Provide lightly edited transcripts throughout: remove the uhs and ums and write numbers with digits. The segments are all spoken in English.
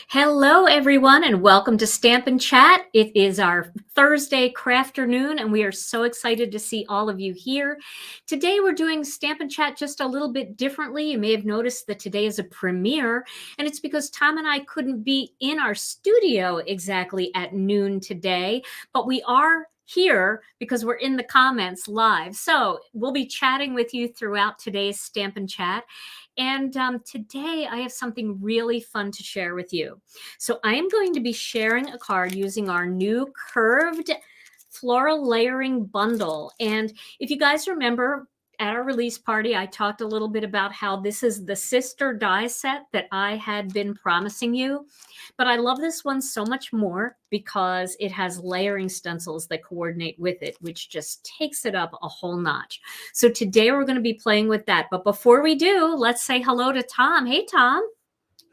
Hello, everyone, and welcome to Stamp and Chat. It is our Thursday crafternoon, and we are so excited to see all of you here. Today, we're doing Stamp and Chat just a little bit differently. You may have noticed that today is a premiere, and it's because Tom and I couldn't be in our studio exactly at noon today, but we are here because we're in the comments live. So we'll be chatting with you throughout today's Stamp and Chat. And today I have something really fun to share with you. So I am going to be sharing a card using our new Curved Floral Layering Bundle. And if you guys remember, at our release party, I talked a little bit about how this is the sister die set that I had been promising you. But I love this one so much more because it has layering stencils that coordinate with it, which just takes it up a whole notch. So today we're going to be playing with that. But before we do, let's say hello to Tom. Hey, Tom.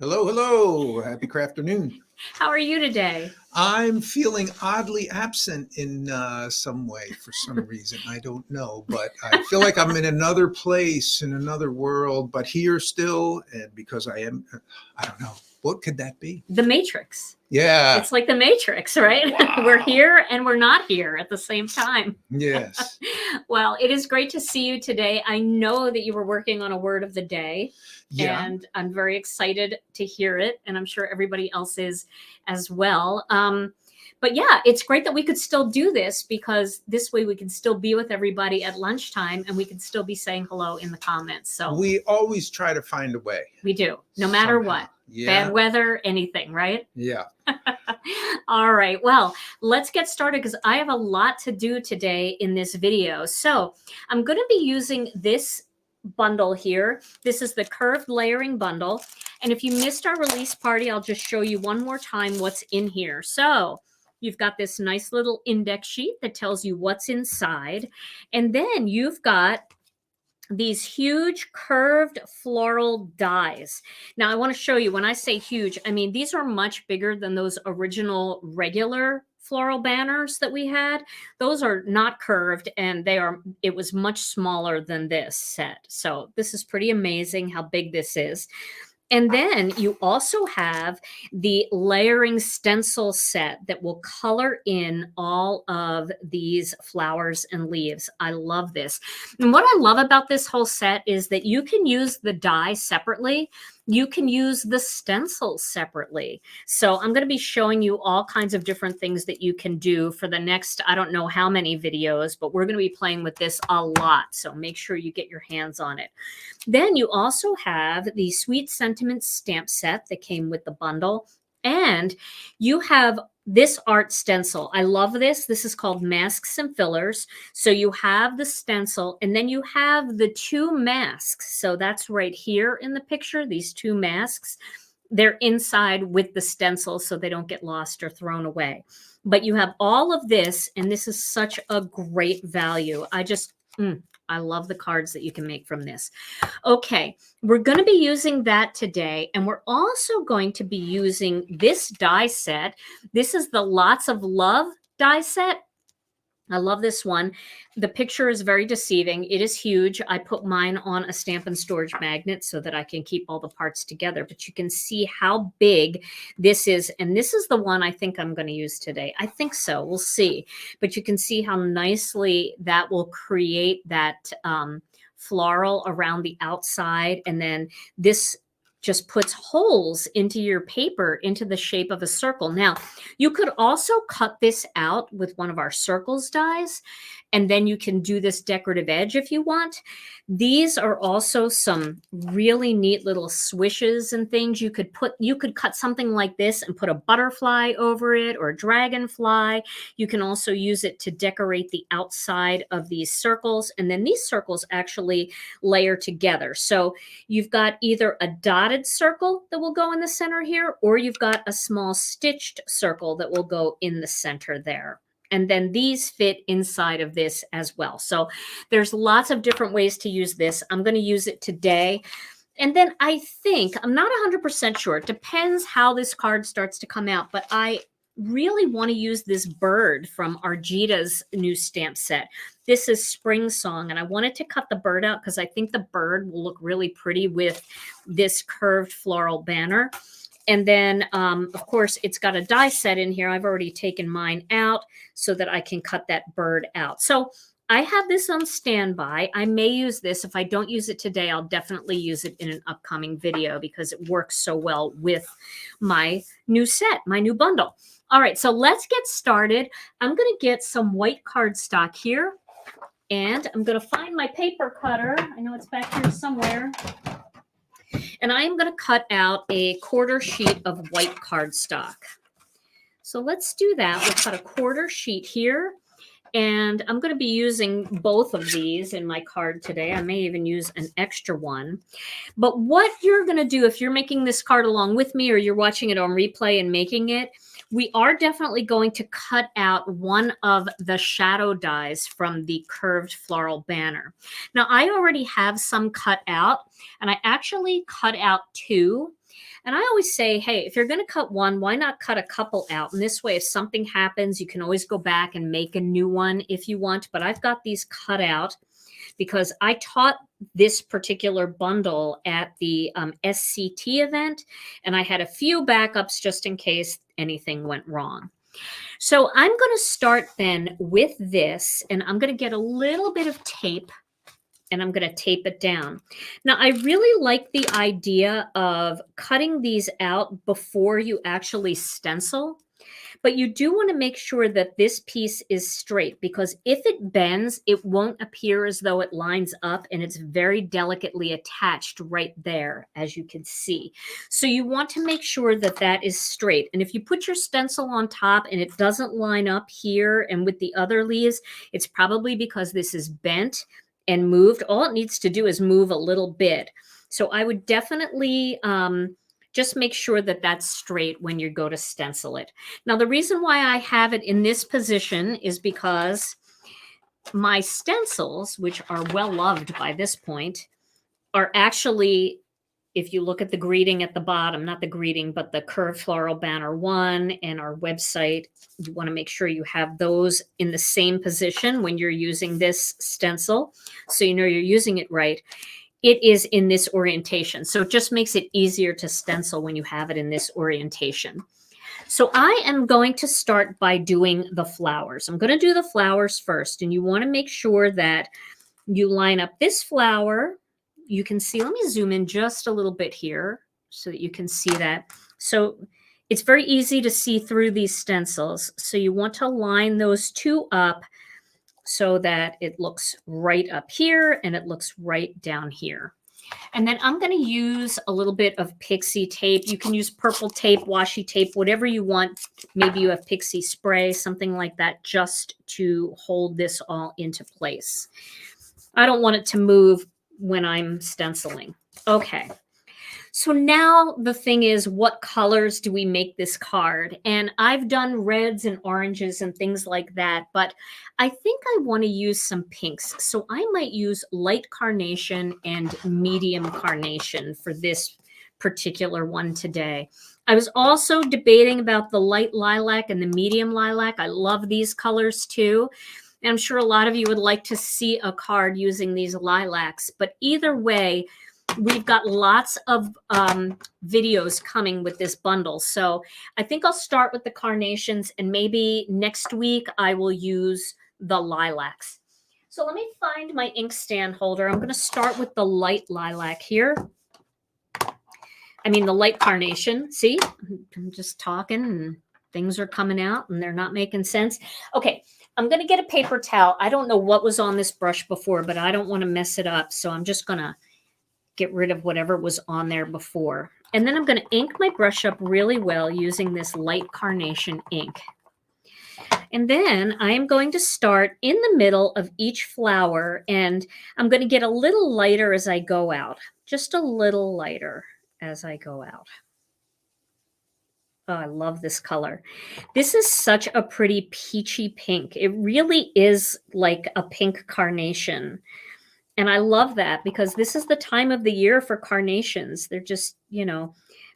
Hello, hello. Happy crafternoon. How are you today? I'm feeling oddly absent in some way for some reason. I don't know, but I feel like I'm in another place, in another world, but here still. And because I am, I don't know. What could that be? The Matrix. Yeah. It's like the Matrix, right? Wow. We're here and we're not here at the same time. Yes. Well, it is great to see you today. I know that you were working on a word of the day. Yeah. And I'm very excited to hear it. And I'm sure everybody else is as well. But yeah, it's great that we could still do this because this way we can still be with everybody at lunchtime and we can still be saying hello in the comments. So we always try to find a way. We do, no matter somehow. What. Yeah. Bad weather, anything, right? Yeah. All right. Well, let's get started because I have a lot to do today in this video. So I'm going to be using this bundle here. This is the Curved Layering Bundle. And if you missed our release party, I'll just show you one more time what's in here. So you've got this nice little index sheet that tells you what's inside. And then you've got these huge curved floral dies. Now I want to show you, when I say huge, I mean these are much bigger than those original regular floral banners that we had. Those are not curved and it was much smaller than this set. So this is pretty amazing how big this is. And then you also have the layering stencil set that will color in all of these flowers and leaves. I love this. And what I love about this whole set is that you can use the die separately. You can use the stencils separately. So I'm going to be showing you all kinds of different things that you can do for the next, I don't know how many videos, but we're going to be playing with this a lot. So make sure you get your hands on it. Then you also have the Sweet Sentiments stamp set that came with the bundle. And you have this art stencil. I love this. This is called Masks and Fillers. So you have the stencil and then you have the two masks. So that's right here in the picture, these two masks. They're inside with the stencil so they don't get lost or thrown away. But you have all of this, and this is such a great value. I love the cards that you can make from this. Okay, we're going to be using that today, and we're also going to be using this die set. This is the Lots of Love die set. I love this one. The picture is very deceiving. It is huge. I put mine on a stamp and storage magnet so that I can keep all the parts together, but you can see how big this is. And this is the one I think I'm going to use today. I think so. We'll see. But you can see how nicely that will create that floral around the outside. And then this just puts holes into your paper into the shape of a circle. Now, you could also cut this out with one of our circles dies, and then you can do this decorative edge if you want. These are also some really neat little swishes and things. You could cut something like this and put a butterfly over it or a dragonfly. You can also use it to decorate the outside of these circles. And then these circles actually layer together. So you've got either a dotted circle that will go in the center here, or you've got a small stitched circle that will go in the center there. And then these fit inside of this as well. So there's lots of different ways to use this. I'm going to use it today. And then I think, I'm not 100% sure, it depends how this card starts to come out, but I really want to use this bird from Argita's new stamp set. This is Spring Song, and I wanted to cut the bird out because I think the bird will look really pretty with this curved floral banner. And then, of course, it's got a die set in here. I've already taken mine out so that I can cut that bird out. So I have this on standby. I may use this. If I don't use it today, I'll definitely use it in an upcoming video because it works so well with my new set, my new bundle. All right, so let's get started. I'm going to get some white cardstock here, and I'm going to find my paper cutter. I know it's back here somewhere. And I'm going to cut out a 1/4 sheet of white cardstock. So let's do that. We'll cut a 1/4 sheet here. And I'm going to be using both of these in my card today. I may even use an extra one. But what you're going to do if you're making this card along with me or you're watching it on replay and making it, we are definitely going to cut out one of the shadow dies from the Curved Floral Banner. Now, I already have some cut out, and I actually cut out 2. And I always say, hey, if you're going to cut one, why not cut a couple out? And this way, if something happens, you can always go back and make a new one if you want. But I've got these cut out because I taught this particular bundle at the SCT event, and I had a few backups just in case anything went wrong. So I'm going to start then with this, and I'm going to get a little bit of tape, and I'm going to tape it down. Now, I really like the idea of cutting these out before you actually stencil, but you do want to make sure that this piece is straight, because if it bends, it won't appear as though it lines up, and it's very delicately attached right there, as you can see. So you want to make sure that that is straight. And if you put your stencil on top and it doesn't line up here and with the other leaves, it's probably because this is bent and moved. All it needs to do is move a little bit. So I would definitely just make sure that that's straight when you go to stencil it. Now, the reason why I have it in this position is because my stencils, which are well loved by this point, are actually, if you look at the greeting at the bottom, not the greeting, but the Curved Floral Banner 1 and our website, you want to make sure you have those in the same position when you're using this stencil, so you know you're using it right. It is in this orientation, so it just makes it easier to stencil when you have it in this orientation. So I am going to start by doing the flowers. I'm going to do the flowers first, and you want to make sure that you line up this flower. You can see, let me zoom in just a little bit here so that you can see that. So it's very easy to see through these stencils. So you want to line those 2 up so that it looks right up here and it looks right down here. And then I'm going to use a little bit of pixie tape. You can use purple tape, washi tape, whatever you want. Maybe you have pixie spray, something like that, just to hold this all into place. I don't want it to move when I'm stenciling. Okay. So now the thing is, what colors do we make this card? And I've done reds and oranges and things like that, but I think I want to use some pinks. So I might use light carnation and medium carnation for this particular one today. I was also debating about the light lilac and the medium lilac. I love these colors too. And I'm sure a lot of you would like to see a card using these lilacs, but either way, we've got lots of videos coming with this bundle. So I think I'll start with the carnations, and maybe next week I will use the lilacs. So let me find my inkstand holder. I'm going to start with the light lilac here. I mean, the light carnation. See, I'm just talking and things are coming out and they're not making sense. Okay, I'm going to get a paper towel. I don't know what was on this brush before, but I don't want to mess it up. So I'm just going to get rid of whatever was on there before. And then I'm going to ink my brush up really well using this light carnation ink. And then I am going to start in the middle of each flower, and I'm going to get a little lighter as I go out, just a little lighter as I go out. Oh, I love this color. This is such a pretty peachy pink. It really is like a pink carnation. And I love that because this is the time of the year for carnations. They're just, you know,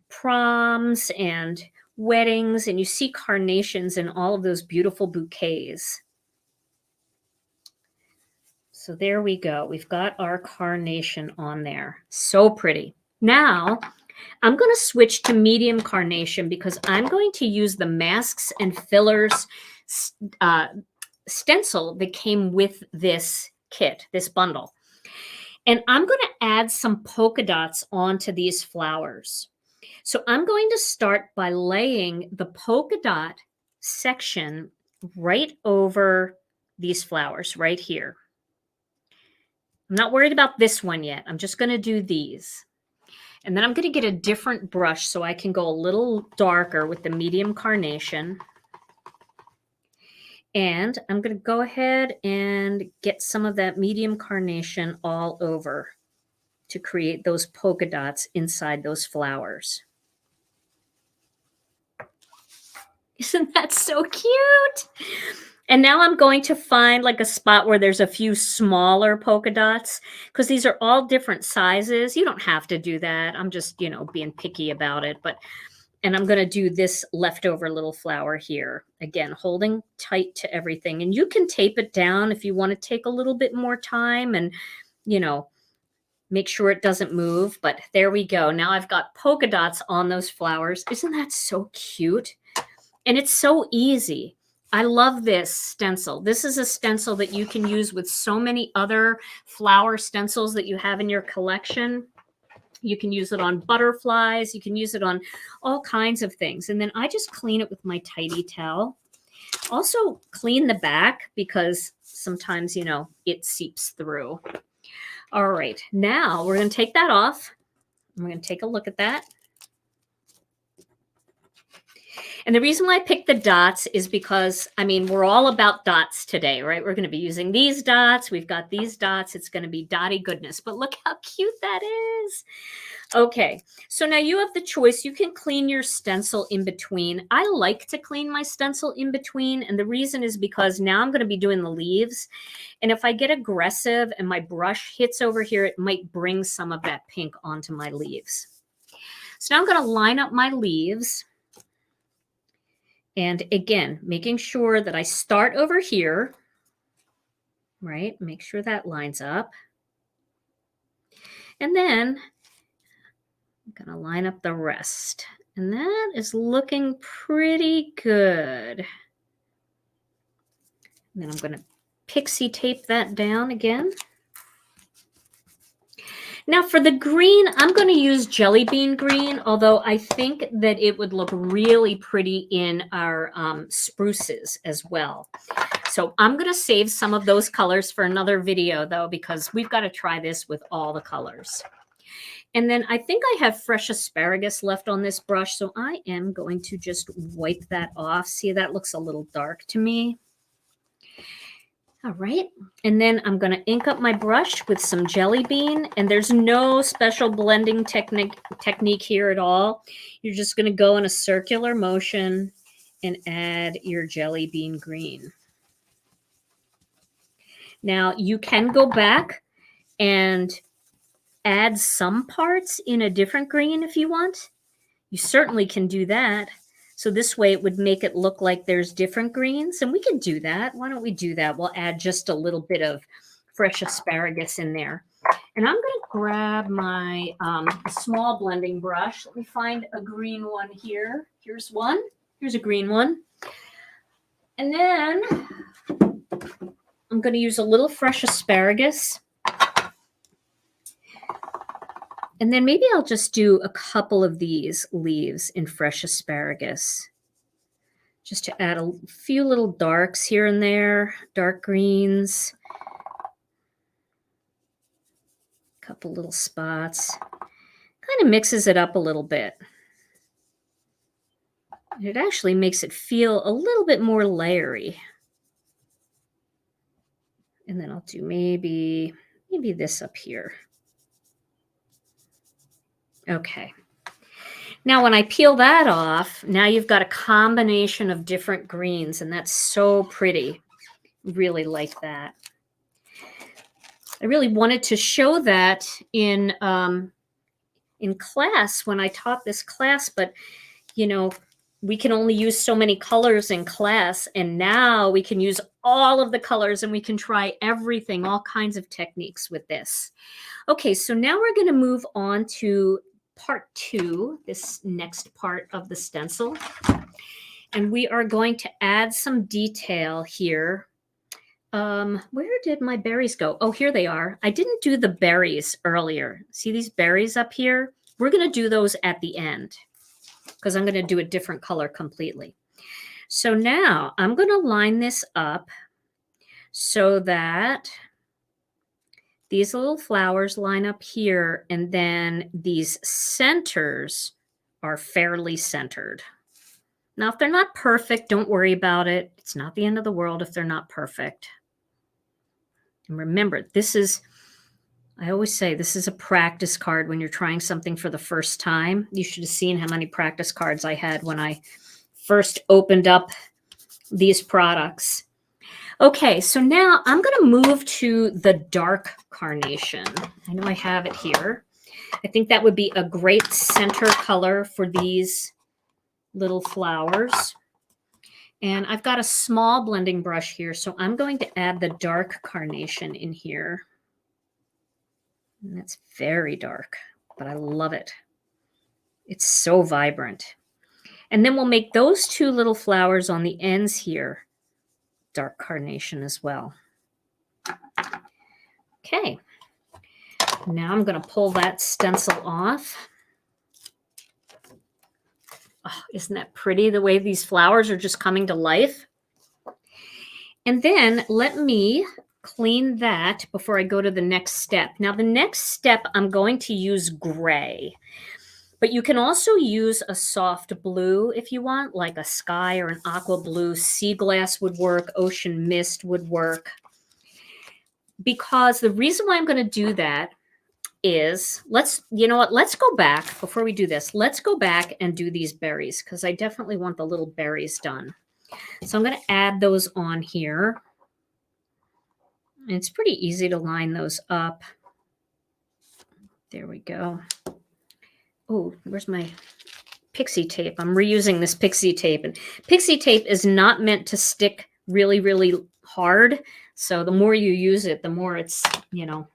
proms and weddings, and you see carnations in all of those beautiful bouquets. So there we go. We've got our carnation on there. So pretty. Now I'm going to switch to medium carnation because I'm going to use the masks and fillers uh, stencil that came with this kit, this bundle. And I'm going to add some polka dots onto these flowers. So I'm going to start by laying the polka dot section right over these flowers right here. I'm not worried about this one yet. I'm just going to do these. And then I'm going to get a different brush so I can go a little darker with the medium carnation. And I'm going to go ahead and get some of that medium carnation all over to create those polka dots inside those flowers. Isn't that so cute? And now I'm going to find like a spot where there's a few smaller polka dots because these are all different sizes. You don't have to do that. I'm just, you know, being picky about it. And I'm going to do this leftover little flower here. Again, holding tight to everything. And you can tape it down if you want to take a little bit more time and, you know, make sure it doesn't move. But there we go. Now I've got polka dots on those flowers. Isn't that so cute? And it's so easy. I love this stencil. This is a stencil that you can use with so many other flower stencils that you have in your collection. You can use it on butterflies. You can use it on all kinds of things. And then I just clean it with my tidy towel. Also clean the back because sometimes, you know, it seeps through. All right, now we're going to take that off. We're going to take a look at that. And the reason why I picked the dots is because, I mean, we're all about dots today, right? We're going to be using these dots. We've got these dots. It's going to be dotty goodness. But look how cute that is. Okay, so now you have the choice. You can clean your stencil in between. I like to clean my stencil in between. And the reason is because now I'm going to be doing the leaves. And if I get aggressive and my brush hits over here, it might bring some of that pink onto my leaves. So now I'm going to line up my leaves. And again, making sure that I start over here, right? Make sure that lines up. And then I'm going to line up the rest. And that is looking pretty good. And then I'm going to pixie tape that down again. Now for the green, I'm going to use jelly bean green, although I think that it would look really pretty in our spruces as well. So I'm going to save some of those colors for another video though, because we've got to try this with all the colors. And then I think I have fresh asparagus left on this brush, so I am going to just wipe that off. See, that looks a little dark to me. All right, and then I'm going to ink up my brush with some jelly bean, and there's no special blending technique here at all. You're just going to go in a circular motion and add your jelly bean green. Now, you can go back and add some parts in a different green if you want. You certainly can do that. So this way it would make it look like there's different greens, and we can do that. Why don't we do that? We'll add just a little bit of fresh asparagus in there. And I'm going to grab my small blending brush. Let me find a green one here. Here's one. Here's a green one. And then I'm going to use a little fresh asparagus. And then maybe I'll just do a couple of these leaves in fresh asparagus, just to add a few little darks here and there, dark greens, a couple little spots. Kind of mixes it up a little bit. It actually makes it feel a little bit more layery. And then I'll do maybe this up here. Okay. Now, when I peel that off, now you've got a combination of different greens, and that's so pretty. Really like that. I really wanted to show that in class when I taught this class, but, you know, we can only use so many colors in class, and now we can use all of the colors, and we can try everything, all kinds of techniques with this. Okay, so now we're going to move on to part 2, this next part of the stencil. And we are going to add some detail here. Where did my berries go? Oh, here they are. I didn't do the berries earlier. See these berries up here? We're going to do those at the end because I'm going to do a different color completely. So now I'm going to line this up so that these little flowers line up here, and then these centers are fairly centered. Now, if they're not perfect, don't worry about it. It's not the end of the world if they're not perfect. And remember, this is, I always say, this is a practice card when you're trying something for the first time. You should have seen how many practice cards I had when I first opened up these products. Okay, so now I'm going to move to the dark carnation. I know I have it here. I think that would be a great center color for these little flowers. And I've got a small blending brush here, so I'm going to add the dark carnation in here. And that's very dark, but I love it. It's so vibrant. And then we'll make those 2 little flowers on the ends here dark carnation as well. Okay, now I'm going to pull that stencil off. Oh, isn't that pretty, the way these flowers are just coming to life? And then let me clean that before I go to the next step. Now, the next step, I'm going to use gray. But you can also use a soft blue if you want, like a sky or an aqua blue. Sea glass would work. Ocean mist would work. Because the reason why I'm going to do that is, you know what, let's go back, before we do this, let's go back and do these berries, because I definitely want the little berries done. So I'm going to add those on here. And it's pretty easy to line those up. There we go. Oh, where's my pixie tape? I'm reusing this pixie tape. And pixie tape is not meant to stick really, really hard. So the more you use it, the more it's, you know,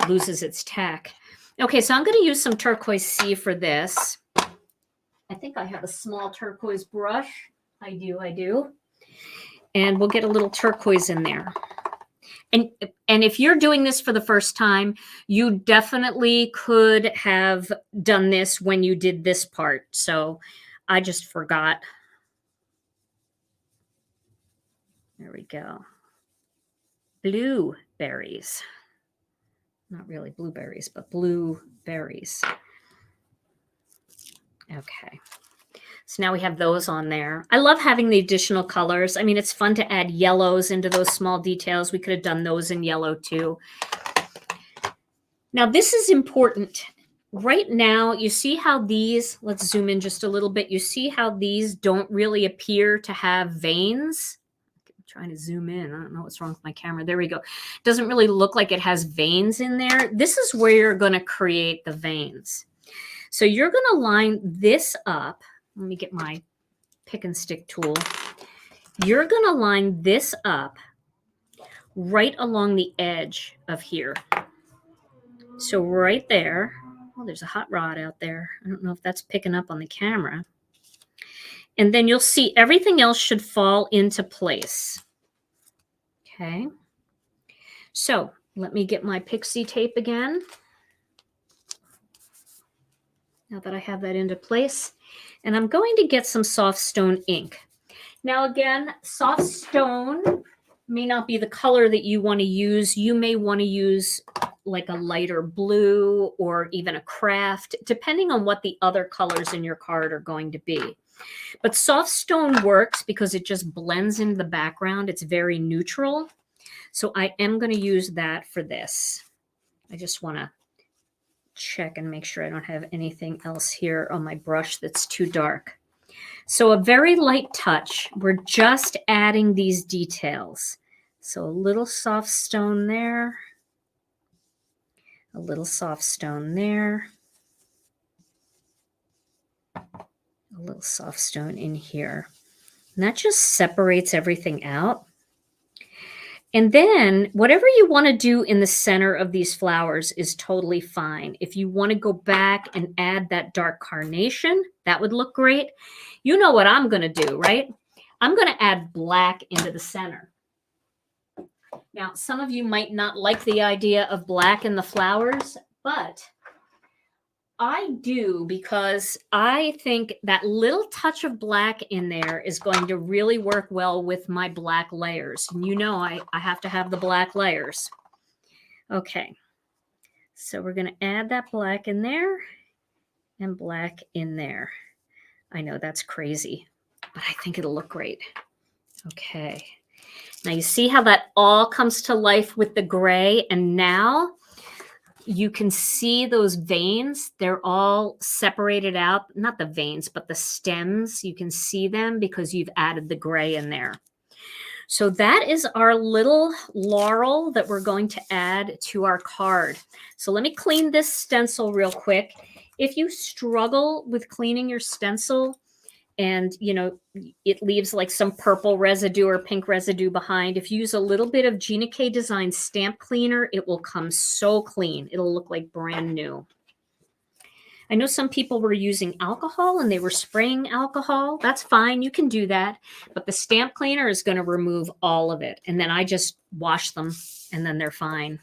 loses its tack. Okay, so I'm going to use some Turquoise Sea for this. I think I have a small turquoise brush. I do. And we'll get a little turquoise in there. And if you're doing this for the first time, you definitely could have done this when you did this part. So I just forgot. There we go. Blueberries. Not really blueberries, but blueberries. Okay. So now we have those on there. I love having the additional colors. I mean, it's fun to add yellows into those small details. We could have done those in yellow too. Now this is important. Right now, you see how these, let's zoom in just a little bit. You see how these don't really appear to have veins? I'm trying to zoom in. I don't know what's wrong with my camera. There we go. It doesn't really look like it has veins in there. This is where you're going to create the veins. So you're going to line this up. Let me get my pick and stick tool. You're going to line this up right along the edge of here. So right there. Oh, there's a hot rod out there. I don't know if that's picking up on the camera. And then you'll see everything else should fall into place. Okay. So let me get my pixie tape again. Now that I have that into place. And I'm going to get some soft stone ink. Now again, soft stone may not be the color that you want to use. You may want to use like a lighter blue or even a craft, depending on what the other colors in your card are going to be. But soft stone works because it just blends into the background. It's very neutral. So I am going to use that for this. I just want to check and make sure I don't have anything else here on my brush that's too dark. So a very light touch. We're just adding these details. So a little soft stone there. A little soft stone there. A little soft stone in here. And that just separates everything out. And then whatever you want to do in the center of these flowers is totally fine. If you want to go back and add that dark carnation, that would look great. You know what I'm going to do, right? I'm going to add black into the center. Now, some of you might not like the idea of black in the flowers, but I do, because I think that little touch of black in there is going to really work well with my black layers. And you know I have to have the black layers. Okay, so we're going to add that black in there and black in there. I know that's crazy, but I think it'll look great. Okay, now you see how that all comes to life with the gray, and now you can see those veins. They're all separated out. Not the veins, but the stems. You can see them because you've added the gray in there. So that is our little laurel that we're going to add to our card. So let me clean this stencil real quick. If you struggle with cleaning your stencil, and you know it leaves like some purple residue or pink residue behind, if you use a little bit of Gina K Design stamp cleaner, it will come so clean. It'll look like brand new. I know some people were using alcohol and they were spraying alcohol. That's fine, you can do that, but the stamp cleaner is going to remove all of it, and then I just wash them and then they're fine.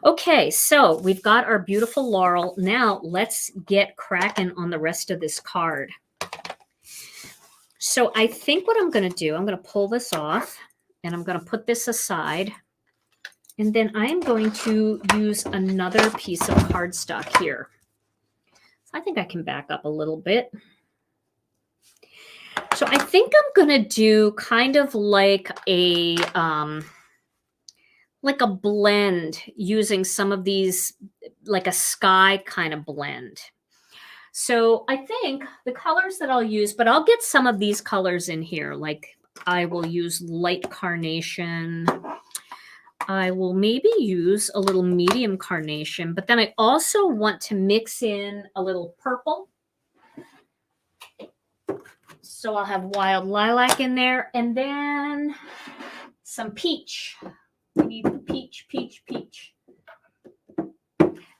Okay, so we've got our beautiful laurel. Now let's get cracking on the rest of this card. So I think what I'm going to do, I'm going to pull this off and I'm going to put this aside. And then I'm going to use another piece of cardstock here. So I think I can back up a little bit. So I think I'm going to do kind of like a blend using some of these, like a sky kind of blend. So I think the colors that I'll use, but I'll get some of these colors in here. Like I will use light carnation. I will maybe use a little medium carnation, but then I also want to mix in a little purple. So I'll have wild lilac in there, and then some peach. We need peach, peach, peach.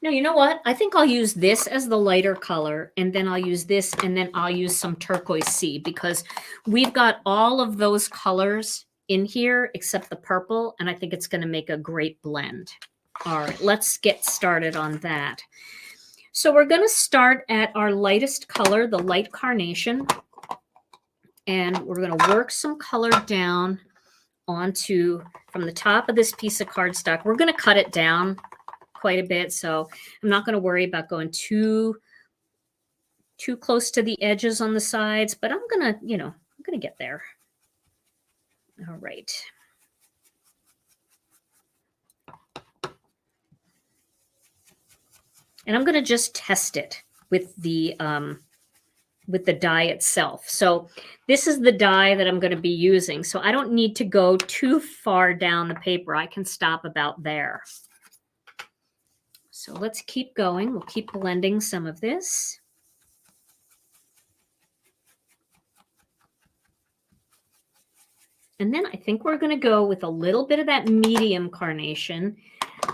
No, you know what? I think I'll use this as the lighter color, and then I'll use this, and then I'll use some Turquoise Sea, because we've got all of those colors in here except the purple, and I think it's going to make a great blend. All right, let's get started on that. So we're going to start at our lightest color, the light carnation, and we're going to work some color down onto from the top of this piece of cardstock. We're going to cut it down quite a bit, so I'm not going to worry about going too close to the edges on the sides, but I'm going to get there. All right. And I'm going to just test it with the die itself. So this is the die that I'm going to be using, so I don't need to go too far down the paper. I can stop about there. So let's keep going. We'll keep blending some of this. And then I think we're going to go with a little bit of that medium carnation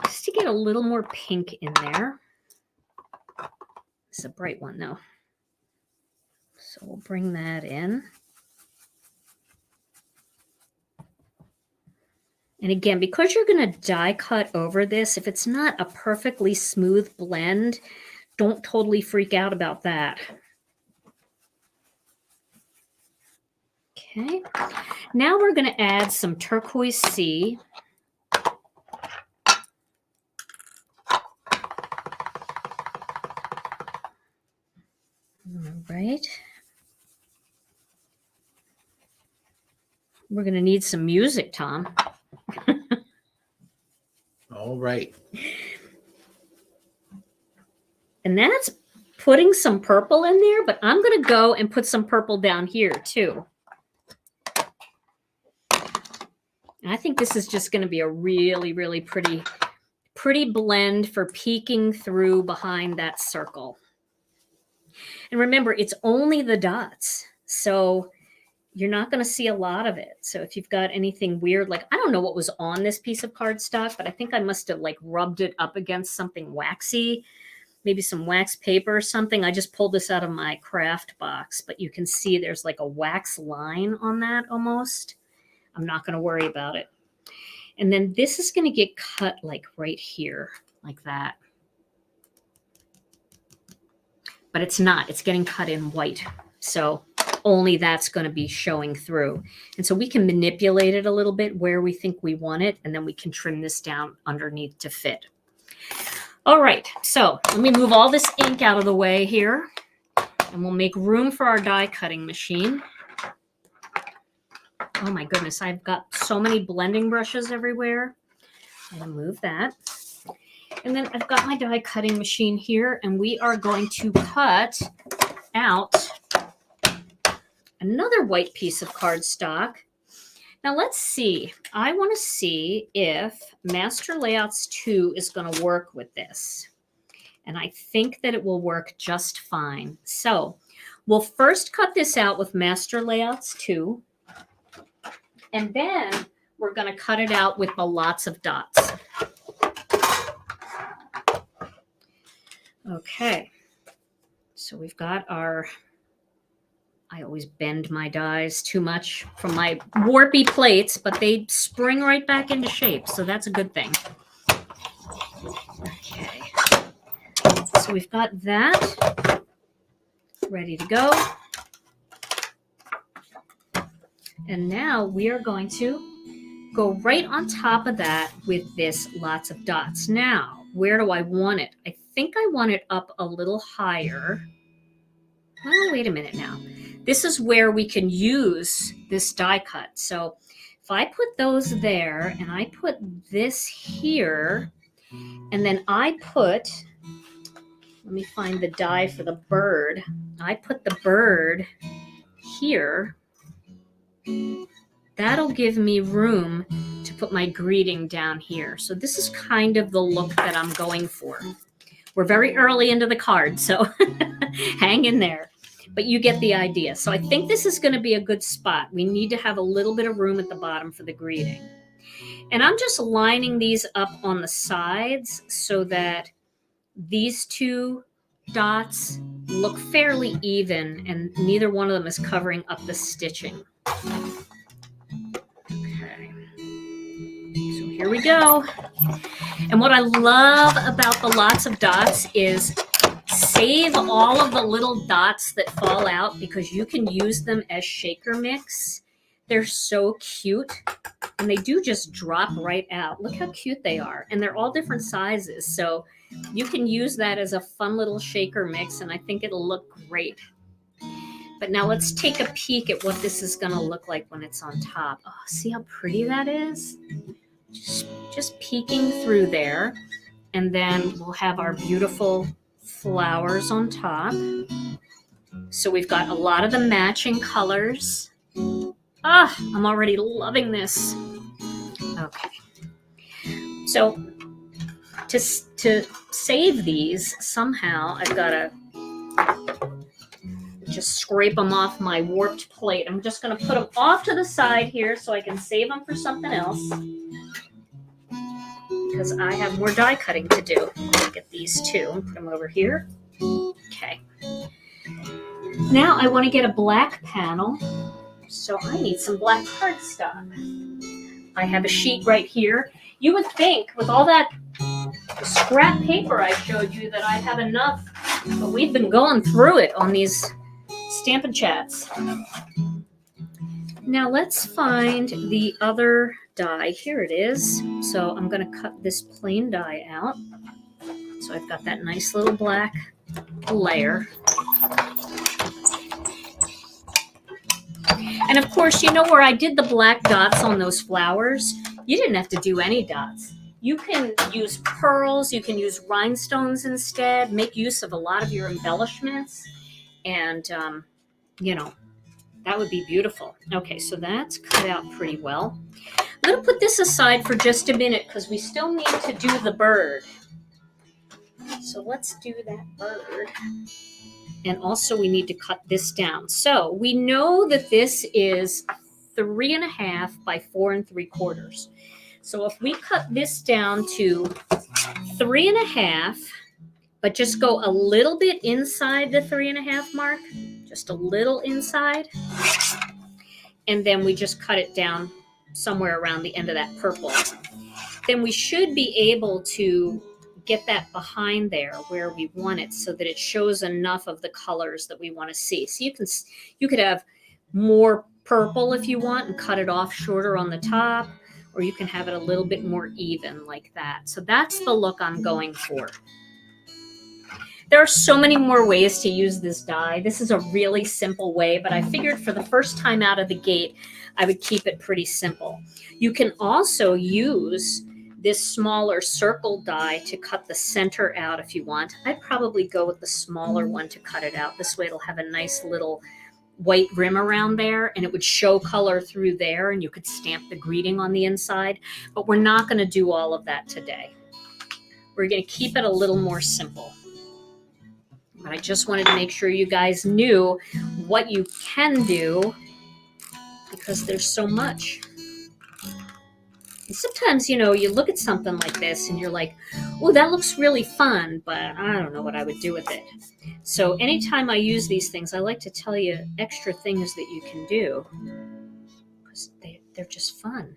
just to get a little more pink in there. It's a bright one though. So we'll bring that in. And again, because you're going to die cut over this, if it's not a perfectly smooth blend, don't totally freak out about that. Okay, now we're going to add some Turquoise Sea. All right. We're going to need some music, Tom. All right. And that's putting some purple in there, but I'm going to go and put some purple down here too. And I think this is just going to be a really, really pretty blend for peeking through behind that circle. And remember, it's only the dots. So you're not going to see a lot of it. So if you've got anything weird, like I don't know what was on this piece of cardstock, but I think I must have like rubbed it up against something waxy, maybe some wax paper or something. I just pulled this out of my craft box, but you can see there's like a wax line on that almost. I'm not going to worry about it. And then this is going to get cut like right here, like that. But it's not, it's getting cut in white. So only that's going to be showing through. And so we can manipulate it a little bit where we think we want it, and then we can trim this down underneath to fit. All right, so let me move all this ink out of the way here, and we'll make room for our die cutting machine. Oh my goodness, I've got so many blending brushes everywhere. I'm going to move that. And then I've got my die cutting machine here, and we are going to cut out another white piece of cardstock. Now let's see. I want to see if Master Layouts 2 is going to work with this. And I think that it will work just fine. So we'll first cut this out with Master Layouts 2. And then we're going to cut it out with the lots of dots. Okay. So we've got our... I always bend my dies too much from my warpy plates, but they spring right back into shape, so that's a good thing. Okay, so we've got that ready to go. And now we are going to go right on top of that with this lots of dots. Now, where do I want it? I think I want it up a little higher. Oh, wait a minute now. This is where we can use this die cut. So if I put those there and I put this here, and then I put, let me find the die for the bird. I put the bird here. That'll give me room to put my greeting down here. So this is kind of the look that I'm going for. We're very early into the card, so hang in there. But you get the idea. So I think this is going to be a good spot. We need to have a little bit of room at the bottom for the greeting. And I'm just lining these up on the sides so that these two dots look fairly even and neither one of them is covering up the stitching. Okay. So here we go. And what I love about the lots of dots is save all of the little dots that fall out because you can use them as shaker mix. They're so cute, and they do just drop right out. Look how cute they are, and they're all different sizes, so you can use that as a fun little shaker mix, and I think it'll look great. But now let's take a peek at what this is going to look like when it's on top. Oh, see how pretty that is? Just peeking through there, and then we'll have our beautiful flowers on top. So we've got a lot of the matching colors. Ah, I'm already loving this. Okay. So to save these, somehow I've got to just scrape them off my warped plate. I'm just going to put them off to the side here so I can save them for something else, because I have more die cutting to do. Get these two and put them over here. Okay. Now I want to get a black panel, so I need some black cardstock. I have a sheet right here. You would think with all that scrap paper I showed you that I'd have enough, but we've been going through it on these Stampin' Chats. Now let's find the other die. Here it is. So I'm going to cut this plain die out. So I've got that nice little black layer. And of course, you know where I did the black dots on those flowers? You didn't have to do any dots. You can use pearls, you can use rhinestones instead, make use of a lot of your embellishments, and, you know, that would be beautiful. Okay, so that's cut out pretty well. I'm going to put this aside for just a minute because we still need to do the bird. So let's do that bird. And also we need to cut this down. So we know that this is 3.5 by 4 3/4. So if we cut this down to 3.5, but just go a little bit inside the 3.5 mark, just a little inside, and then we just cut it down somewhere around the end of that purple, then we should be able to get that behind there where we want it so that it shows enough of the colors that we want to see. So you could have more purple if you want and cut it off shorter on the top, or you can have it a little bit more even like that. So that's the look I'm going for. There are so many more ways to use this die. This is a really simple way, but I figured for the first time out of the gate, I would keep it pretty simple. You can also use this smaller circle die to cut the center out if you want. I'd probably go with the smaller one to cut it out. This way it'll have a nice little white rim around there, and it would show color through there, and you could stamp the greeting on the inside. But we're not going to do all of that today. We're going to keep it a little more simple. But I just wanted to make sure you guys knew what you can do, because there's so much. And sometimes, you look at something like this and you're like, oh, that looks really fun, but I don't know what I would do with it. So anytime I use these things, I like to tell you extra things that you can do, because they're just fun.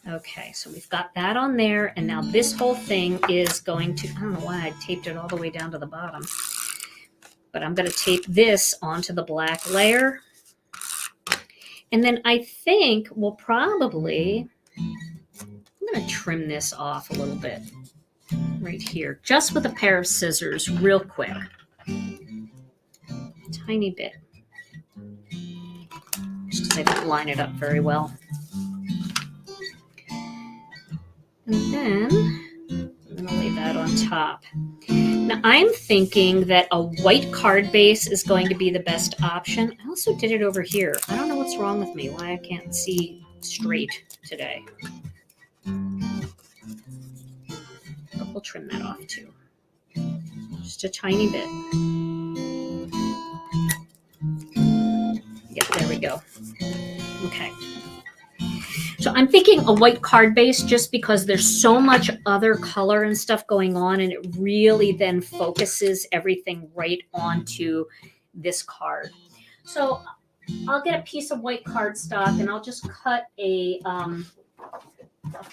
Okay, so we've got that on there, and now this whole thing is going to, I don't know why I taped it all the way down to the bottom, but I'm going to tape this onto the black layer. And then I think we'll probably, I'm going to trim this off a little bit right here, just with a pair of scissors real quick. Tiny bit. Just because I didn't line it up very well. And then I'm going to lay that on top. Now I'm thinking that a white card base is going to be the best option. I also did it over here. I don't know what's wrong with me, why I can't see straight today. But we'll trim that off too. Just a tiny bit. Yeah, there we go. Okay. So I'm thinking a white card base, just because there's so much other color and stuff going on, and it really then focuses everything right onto this card. So I'll get a piece of white cardstock, and I'll just cut a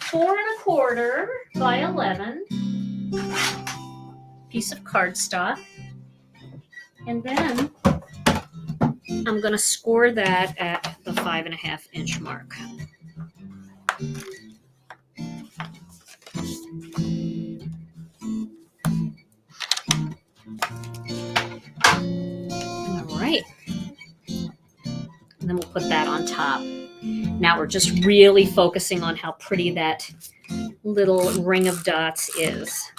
4 1/4 by 11 piece of cardstock, and then I'm going to score that at the 5.5 inch mark. All right. And then we'll put that on top. Now we're just really focusing on how pretty that little ring of dots is.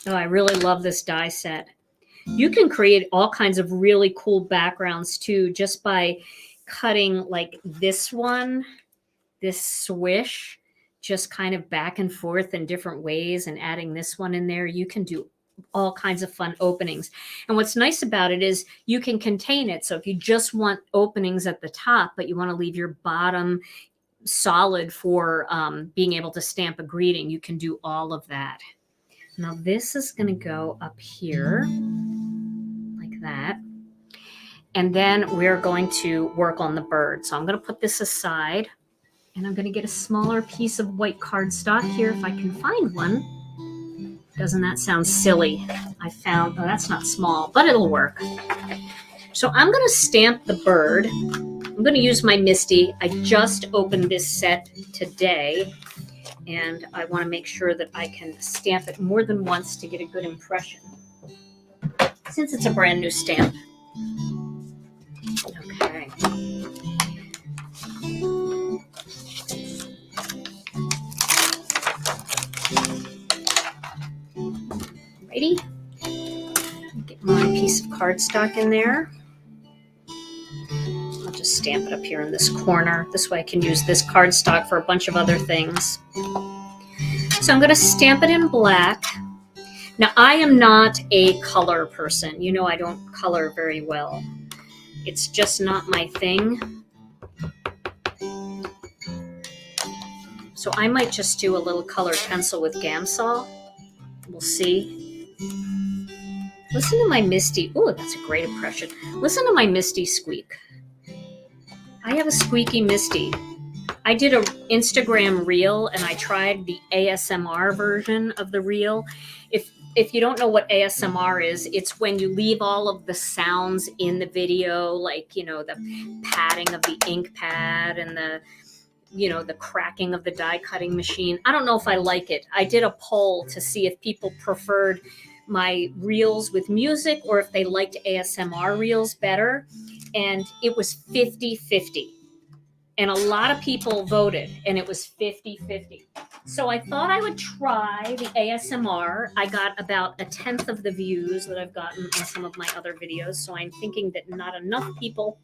Oh, I really love this die set. You can create all kinds of really cool backgrounds too, just by cutting like this one, this swish, just kind of back and forth in different ways, and adding this one in there. You can do all kinds of fun openings. And what's nice about it is you can contain it. So if you just want openings at the top, but you want to leave your bottom solid for being able to stamp a greeting, you can do all of that. Now this is going to go up here like that. And then we're going to work on the bird. So I'm going to put this aside, and I'm going to get a smaller piece of white cardstock here if I can find one. Doesn't that sound silly? I found, oh, that's not small, but it'll work. So I'm going to stamp the bird. I'm going to use my Misty. I just opened this set today, and I want to make sure that I can stamp it more than once to get a good impression, since it's a brand new stamp. Okay. Ready? Get my piece of cardstock in there. I'll just stamp it up here in this corner. This way I can use this cardstock for a bunch of other things. So I'm going to stamp it in black. Now, I am not a color person. You know, I don't color very well. It's just not my thing. So I might just do a little colored pencil with Gamsol. We'll see. Listen to my misty. Oh, that's a great impression. Listen to my misty squeak. I have a squeaky misty. I did an Instagram reel and I tried the ASMR version of the reel. If you don't know what ASMR is, it's when you leave all of the sounds in the video, like, you know, the padding of the ink pad and the, you know, the cracking of the die cutting machine. I don't know if I like it. I did a poll to see if people preferred my reels with music or if they liked ASMR reels better. And it was 50-50. And a lot of people voted, and it was 50-50. So I thought I would try the ASMR. I got about 1/10 of the views that I've gotten on some of my other videos. So I'm thinking that not enough people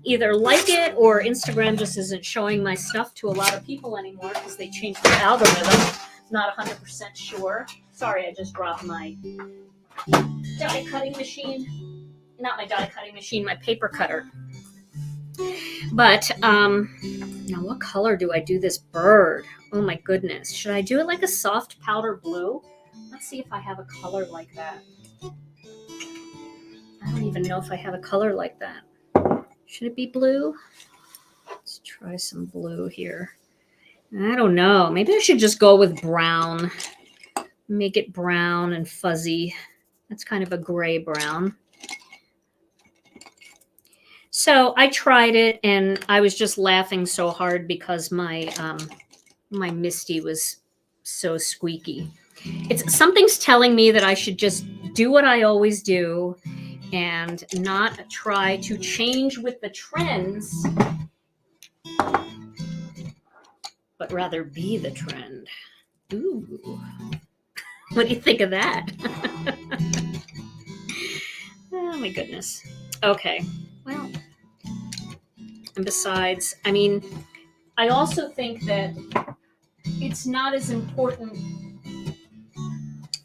either like it or Instagram just isn't showing my stuff to a lot of people anymore because they changed the algorithm. Not 100% sure. Sorry, I just dropped my die cutting machine. Not my die cutting machine, my paper cutter. But now what color do I do this bird? Oh my goodness. Should I do it like a soft powder blue? Let's see if I have a color like that. I don't even know if I have a color like that. Should it be blue? Let's try some blue here. I don't know. Maybe I should just go with brown. Make it brown and fuzzy. That's kind of a gray brown. So I tried it and I was just laughing so hard because my my Misty was so squeaky. Something's telling me that I should just do what I always do and not try to change with the trends, but rather be the trend. Ooh. What do you think of that? Oh my goodness. Okay. Well, and besides, I mean, I also think that it's not as important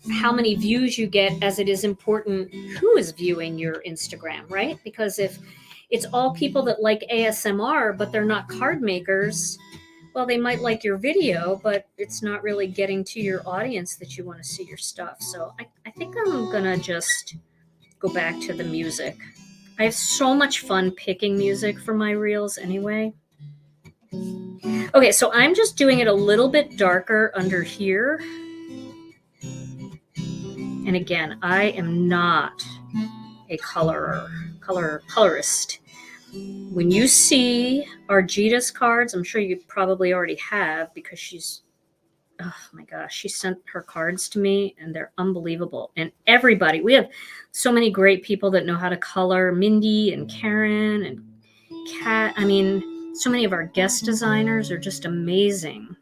how many views you get as it is important who is viewing your Instagram, right? Because if it's all people that like ASMR, but they're not card makers, well, they might like your video, but it's not really getting to your audience that you want to see your stuff. So I think I'm going to just go back to the music. I have so much fun picking music for my reels anyway. Okay, so I'm just doing it a little bit darker under here. And again, I am not a colorist. When you see our Gita's cards, I'm sure you probably already have because she's, oh my gosh, she sent her cards to me and they're unbelievable. And everybody, we have so many great people that know how to color. Mindy and Karen and Kat. I mean, so many of our guest designers are just amazing.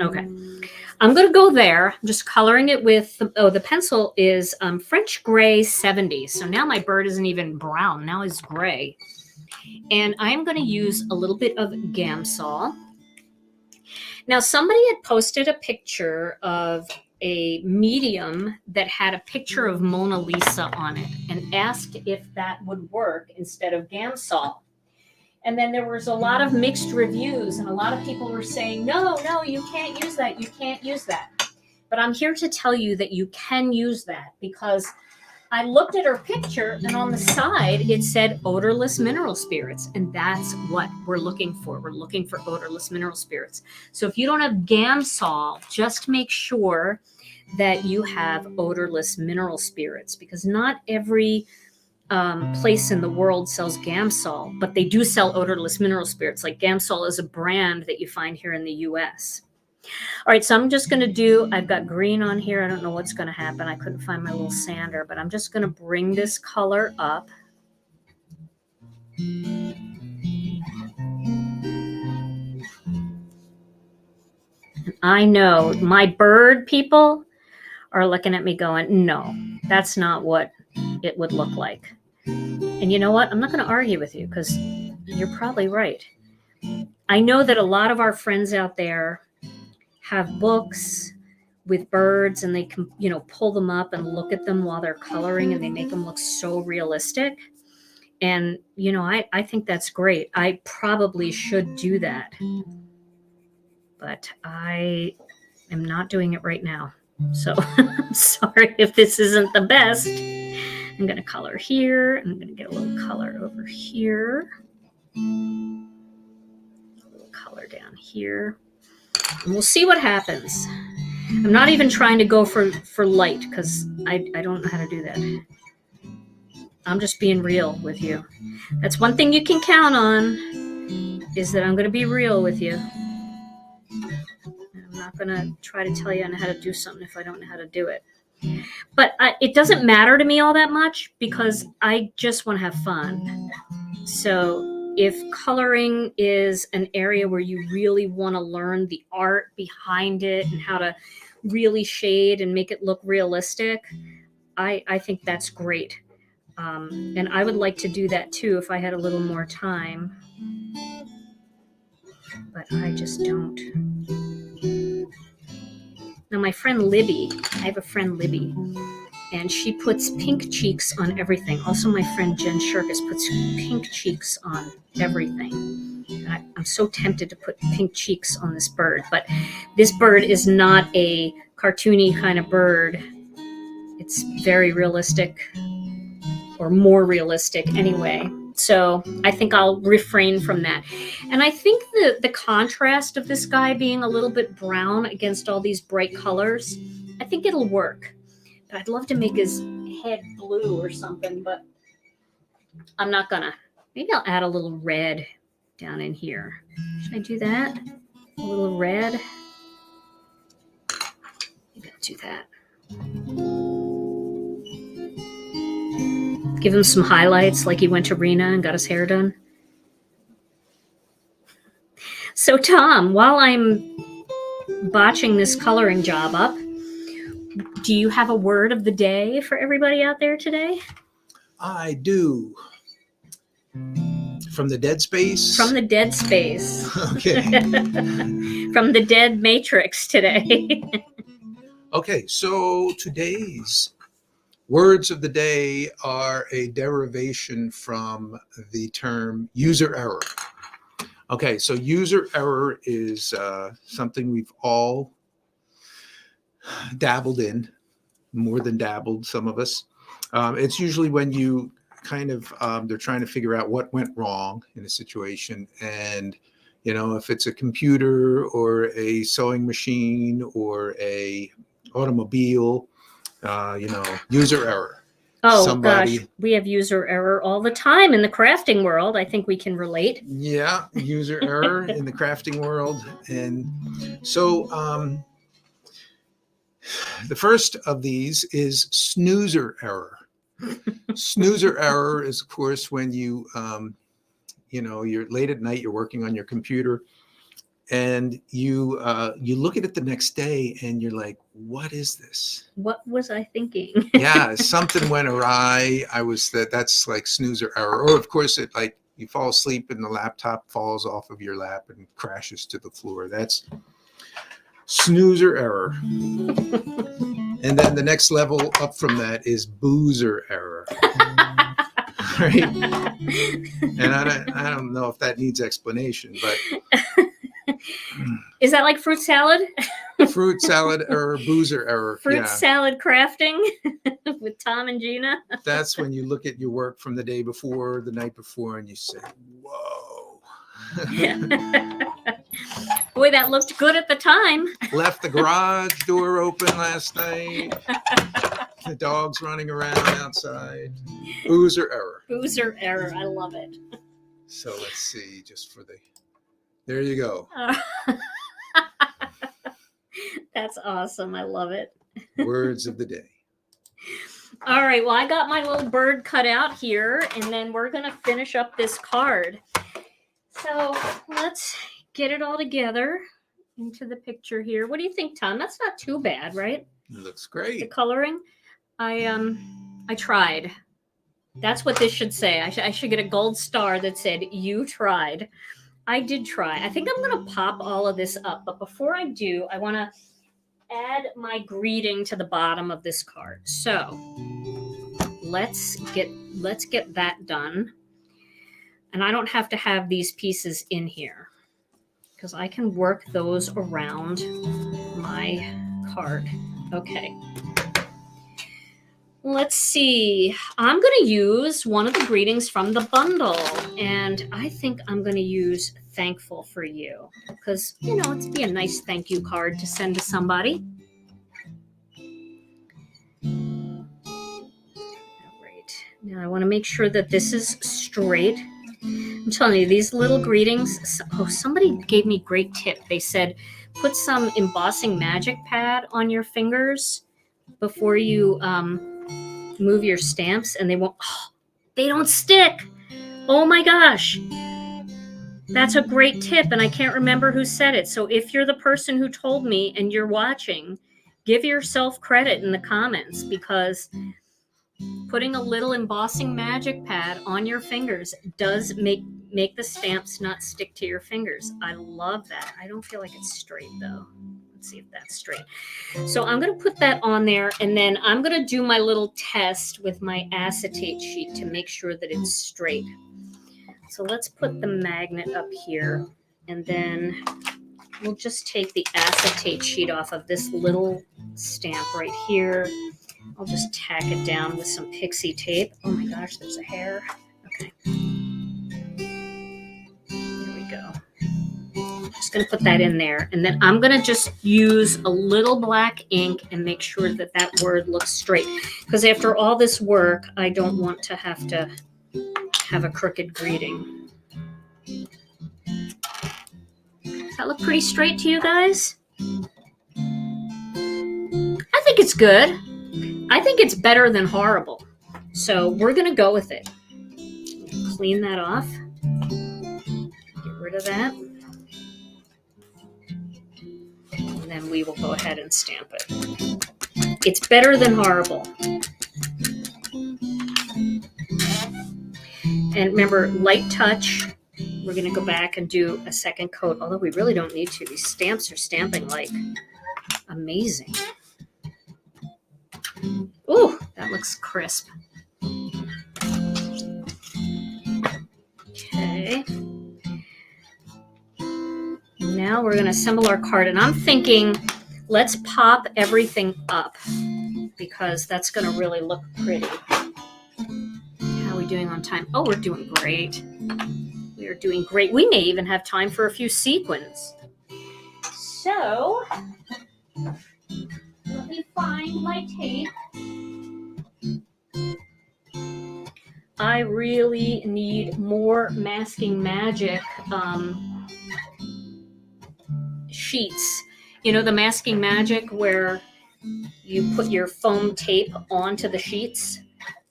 Okay. I'm going to go there. I'm just coloring it with, the pencil is French Gray 70. So now my bird isn't even brown. Now it's gray. And I'm going to use a little bit of Gamsol. Now, somebody had posted a picture of a medium that had a picture of Mona Lisa on it and asked if that would work instead of Gamsol. And then there was a lot of mixed reviews and a lot of people were saying, no, you can't use that. You can't use that. But I'm here to tell you that you can use that because I looked at her picture and on the side it said odorless mineral spirits. And that's what we're looking for. We're looking for odorless mineral spirits. So if you don't have Gamsol, just make sure that you have odorless mineral spirits because not every place in the world sells Gamsol, but they do sell odorless mineral spirits. Like Gamsol is a brand that you find here in the US. All right, so I'm just going to do, I've got green on here. I don't know what's going to happen. I couldn't find my little sander, but I'm just going to bring this color up. And I know my bird people are looking at me going, no, that's not what it would look like. And you know what? I'm not going to argue with you because you're probably right. I know that a lot of our friends out there have books with birds, and they can, you know, pull them up and look at them while they're coloring, and they make them look so realistic. And, you know, I think that's great. I probably should do that, but I am not doing it right now. So I'm sorry if this isn't the best. I'm going to color here. I'm going to get a little color over here. A little color down here. And we'll see what happens. I'm not even trying to go for light because I don't know how to do that. I'm just being real with you. That's one thing you can count on, is that I'm going to be real with you. I'm not going to try to tell you how to do something if I don't know how to do it. But it doesn't matter to me all that much because I just want to have fun. So if coloring is an area where you really want to learn the art behind it and how to really shade and make it look realistic, I think that's great. And I would like to do that too if I had a little more time. But I just don't. Now my friend Libby, I have a friend Libby, and she puts pink cheeks on everything. Also my friend Jen Shirkus puts pink cheeks on everything. And I'm so tempted to put pink cheeks on this bird, but this bird is not a cartoony kind of bird. It's very realistic, or more realistic anyway. So I think I'll refrain from that. And I think the contrast of this guy being a little bit brown against all these bright colors, I think it'll work. But I'd love to make his head blue or something, but I'm not gonna. Maybe I'll add a little red down in here. Should I do that? A little red? Maybe I'll do that. Give him some highlights like he went to Rena and got his hair done. So Tom, while I'm botching this coloring job up, do you have a word of the day for everybody out there today? I do. From the dead space? From the dead space. Okay. From the dead matrix today. Okay, so today's words of the day are a derivation from the term user error. Okay, so user error is something we've all dabbled in, more than dabbled, some of us. It's usually when you kind of, they're trying to figure out what went wrong in a situation. And, you know, if it's a computer or a sewing machine or a automobile, you know, user error. Oh, gosh, we have user error all the time in the crafting world. I think we can relate. Yeah, user error in the crafting world. And so the first of these is snoozer error. Snoozer error is, of course, when you, you know, you're late at night, you're working on your computer, and you look at it the next day and you're like, what is this? What was I thinking? Yeah, something went awry. That's like snoozer error. Or of course it, like, you fall asleep and the laptop falls off of your lap and crashes to the floor. That's snoozer error. And then the next level up from that is boozer error. Right? And I don't know if that needs explanation, but is that like fruit salad? Fruit salad error, boozer error. Fruit salad crafting with Tom and Gina. That's when you look at your work from the day before, the night before, and you say, whoa. Boy, that looked good at the time. Left the garage door open last night. The dog's running around outside. Boozer error. Boozer error. I love it. So let's see, just for the, there you go. That's awesome. I love it. Words of the day. All right. Well, I got my little bird cut out here, and then we're going to finish up this card. So let's get it all together into the picture here. What do you think, Tom? That's not too bad, right? It looks great. The coloring. I tried. That's what this should say. I should get a gold star that said, you tried. I did try. I think I'm going to pop all of this up. But before I do, I want to add my greeting to the bottom of this card. So let's get that done. And I don't have to have these pieces in here because I can work those around my card. Okay. Let's see. I'm going to use one of the greetings from the bundle. And I think I'm going to use thankful for you because, you know, it'd be a nice thank you card to send to somebody. All right. Now I want to make sure that this is straight. I'm telling you, these little greetings. Oh, somebody gave me a great tip. They said, put some embossing magic pad on your fingers before you move your stamps, and they won't. Oh, they don't stick. Oh my gosh. That's a great tip, and I can't remember who said it. So if you're the person who told me and you're watching, give yourself credit in the comments, because putting a little embossing magic pad on your fingers does make the stamps not stick to your fingers. I love that. I don't feel like it's straight though. Let's see if that's straight. So I'm going to put that on there, and then I'm going to do my little test with my acetate sheet to make sure that it's straight. So let's put the magnet up here, and then we'll just take the acetate sheet off of this little stamp right here. I'll just tack it down with some pixie tape. Oh my gosh, there's a hair. Okay. There we go. Just going to put that in there. And then I'm going to just use a little black ink and make sure that that word looks straight. Because after all this work, I don't want to have a crooked greeting. Does that look pretty straight to you guys? I think it's good. I think it's better than horrible. So we're going to go with it. Clean that off. Get rid of that. And then we will go ahead and stamp it. It's better than horrible. And remember, light touch. We're going to go back and do a second coat, although we really don't need to. These stamps are stamping like amazing. Ooh, that looks crisp. Okay. Now we're going to assemble our card, and I'm thinking let's pop everything up because that's going to really look pretty. How are we doing on time? Oh, we're doing great. We are doing great. We may even have time for a few sequins. So, let me find my tape. I really need more Masking Magic sheets. You know, the Masking Magic where you put your foam tape onto the sheets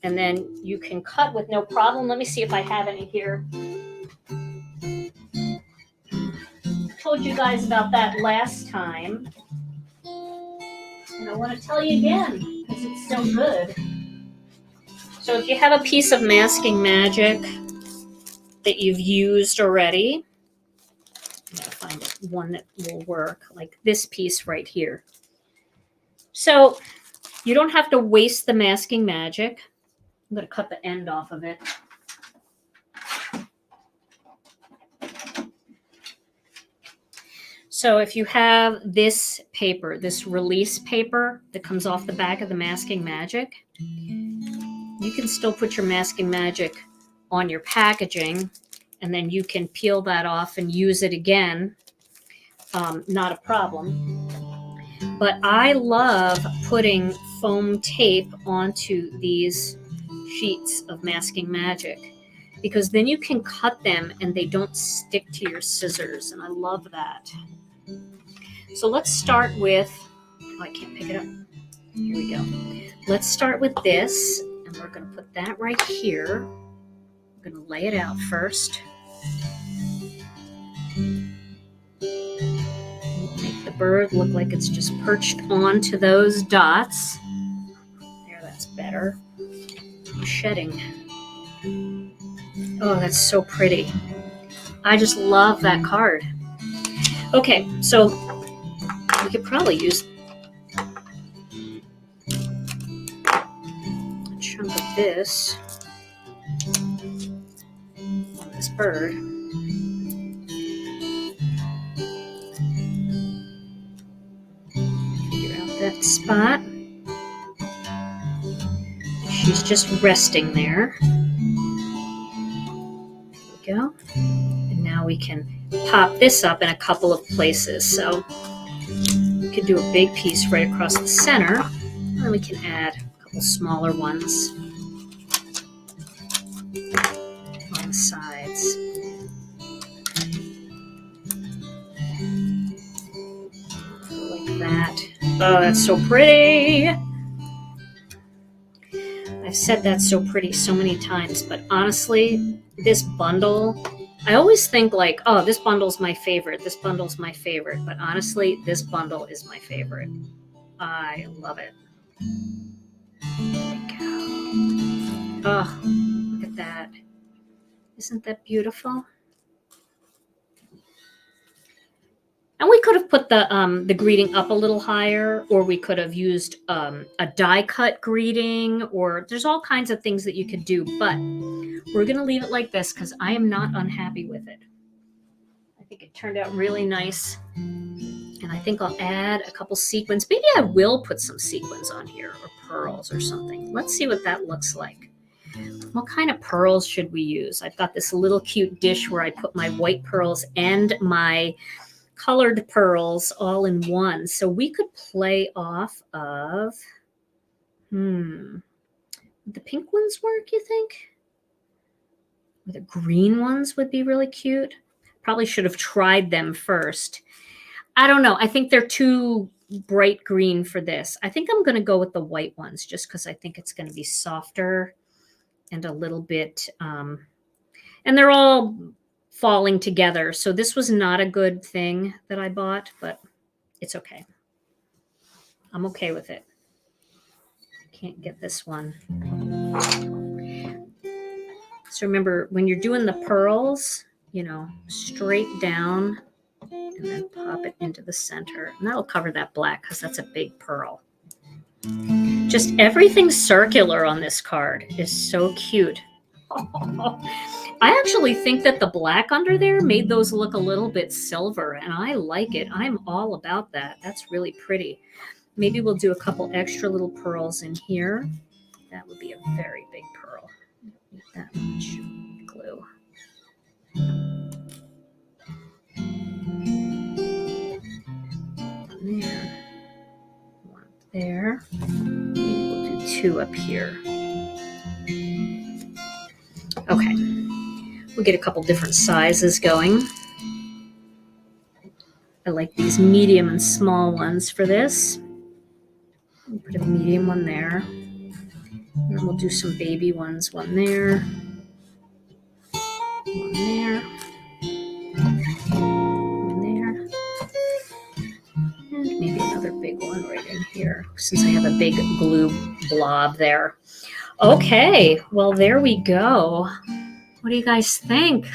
and then you can cut with no problem. Let me see if I have any here. I told you guys about that last time. And I want to tell you again because it's so good. So if you have a piece of Masking Magic that you've used already, I'm going to find one that will work, like this piece right here. So you don't have to waste the Masking Magic. I'm going to cut the end off of it. So if you have this paper, this release paper that comes off the back of the Masking Magic, you can still put your Masking Magic on your packaging, and then you can peel that off and use it again. Not a problem. But I love putting foam tape onto these sheets of Masking Magic because then you can cut them and they don't stick to your scissors, and I love that. So let's start with, oh, I can't pick it up. Here we go. Let's start with this, and we're going to put that right here. I'm going to lay it out first. Make the bird look like it's just perched onto those dots. There, that's better. I'm shedding. Oh, that's so pretty. I just love that card. Okay, so we could probably use a chunk of this on this bird. Figure out that spot. She's just resting there. There we go. And now we can pop this up in a couple of places. So we could do a big piece right across the center, and then we can add a couple smaller ones on the sides. Like that. Oh, that's so pretty. I've said that's so pretty so many times, but honestly, this bundle, I always think like, oh, this bundle's my favorite. This bundle's my favorite. But honestly, this bundle is my favorite. I love it. There we go. Oh, look at that. Isn't that beautiful? And we could have put the greeting up a little higher, or we could have used a die cut greeting, or there's all kinds of things that you could do, but we're going to leave it like this because I am not unhappy with it. I think it turned out really nice. And I think I'll add a couple sequins. Maybe I will put some sequins on here, or pearls or something. Let's see what that looks like. What kind of pearls should we use? I've got this little cute dish where I put my white pearls and my colored pearls all in one. So we could play off of, would the pink ones work, you think? Or the green ones would be really cute. Probably should have tried them first. I don't know. I think they're too bright green for this. I think I'm going to go with the white ones just because I think it's going to be softer and a little bit, and they're all falling together. So this was not a good thing that I bought, but it's okay. I'm okay with it. Can't get this one. So remember, when you're doing the pearls, you know, straight down and then pop it into the center. And that'll cover that black because that's a big pearl. Just everything circular on this card is so cute. I actually think that the black under there made those look a little bit silver, and I like it. I'm all about that. That's really pretty. Maybe we'll do a couple extra little pearls in here. That would be a very big pearl. Not that much glue. One there. One up there. Maybe we'll do two up here. Okay. We'll get a couple different sizes going. I like these medium and small ones for this. We'll put a medium one there. And then we'll do some baby ones. One there. One there. One there. And maybe another big one right in here, since I have a big glue blob there. Okay, well, there we go. What do you guys think?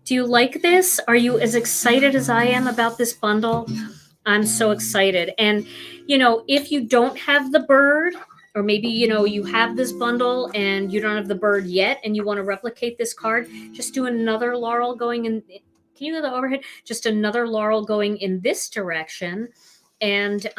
Do you like this? Are you as excited as I am about this bundle? I'm so excited. And, you know, if you don't have the bird, or maybe, you know, you have this bundle and you don't have the bird yet and you want to replicate this card, just do another laurel going in. Can you do the overhead? Just another laurel going in this direction. And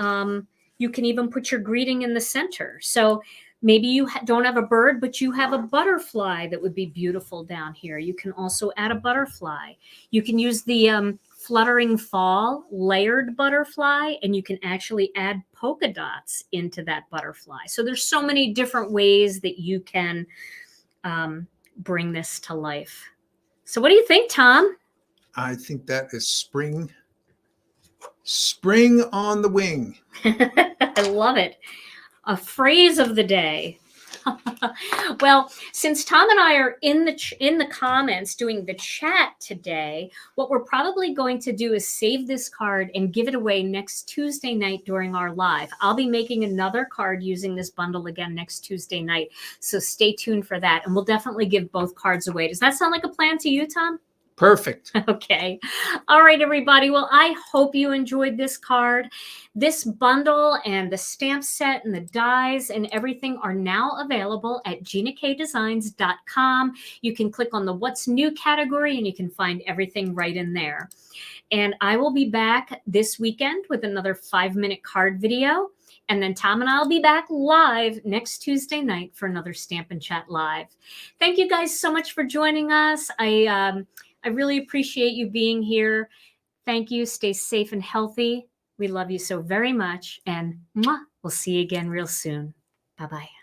you can even put your greeting in the center. So maybe you don't have a bird, but you have a butterfly that would be beautiful down here. You can also add a butterfly. You can use the fluttering fall layered butterfly, and you can actually add polka dots into that butterfly. So there's so many different ways that you can bring this to life. So what do you think, Tom? I think that is spring on the wing. I love it. A phrase of the day. Well, since Tom and I are in the comments doing the chat today, what we're probably going to do is save this card and give it away next Tuesday night during our live. I'll be making another card using this bundle again next Tuesday night. So stay tuned for that. And we'll definitely give both cards away. Does that sound like a plan to you, Tom? Perfect. Okay. All right, everybody. Well, I hope you enjoyed this card. This bundle and the stamp set and the dies and everything are now available at ginakdesigns.com. You can click on the What's New category and you can find everything right in there. And I will be back this weekend with another 5-minute card video. And then Tom and I will be back live next Tuesday night for another Stampin' Chat Live. Thank you guys so much for joining us. I really appreciate you being here. Thank you. Stay safe and healthy. We love you so very much. And we'll see you again real soon. Bye-bye.